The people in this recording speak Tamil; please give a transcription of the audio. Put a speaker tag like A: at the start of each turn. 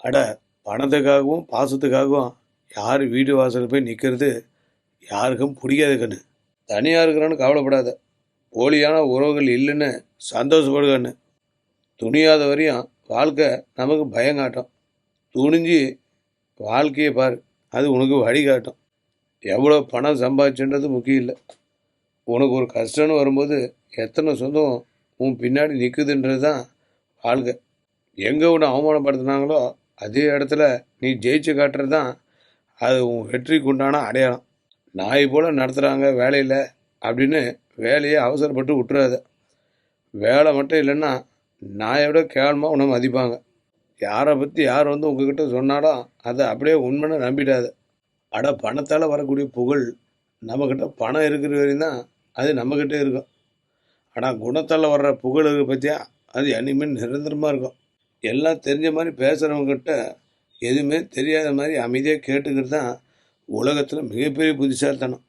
A: அட, பணத்துக்காகவும் பாசத்துக்காகவும் யார் வீட்டு வாசல் போய் நிற்கிறது யாருக்கும் பிடிக்காது கண்ணு. தனியாக இருக்கிறான்னு கவலைப்படாத, போலியான உறவுகள் இல்லைன்னு சந்தோஷப்படுகண்ணு. துணியாத வரையும் வாழ்க்கை நமக்கு பயங்காட்டும். துணிஞ்சு வாழ்க்கையை பாரு, அது உனக்கு வழிகாட்டும். எவ்வளோ பணம் சம்பாதிச்சுன்றது முக்கியம் இல்லை. உனக்கு ஒரு கஷ்டம்னு வரும்போது எத்தனை சொந்தம் உன் பின்னாடி நிற்குதுன்றது தான் வாழ்க்கை. எங்கே உன்னை அவமானப்படுத்தினாங்களோ அதே இடத்துல நீ ஜெயிச்சு காட்டுறது தான் அது உன் வெற்றிக்கு உண்டான அடையாளம். நாய் போல் நடத்துகிறாங்க வேலையில் அப்படின்னு வேலையை அவசரப்பட்டு விட்டுறாத. வேலை மட்டும் இல்லைன்னா நாயோட கேவலமாக உன்னை மதிப்பாங்க. யாரை பற்றி யார் வந்து உங்ககிட்ட சொன்னாலும் அதை அப்படியே உண்மைன்னு நம்பிடாத. அட, பணத்தால் வரக்கூடிய புகழ் நம்மக்கிட்ட பணம் இருக்கிற வரையும் தான் அது நம்மக்கிட்ட இருக்கும். ஆனால் குணத்தால் வர்ற புகழ் பற்றியா அது இனிமேல் நிரந்தரமாக இருக்கும். எல்லாம் தெரிஞ்ச மாதிரி பேசுகிறவங்ககிட்ட எதுவுமே தெரியாத மாதிரி அமைதியாக கேட்டுக்கிறது தான் உலகத்தில் மிகப்பெரிய புத்திசாலித்தனம்.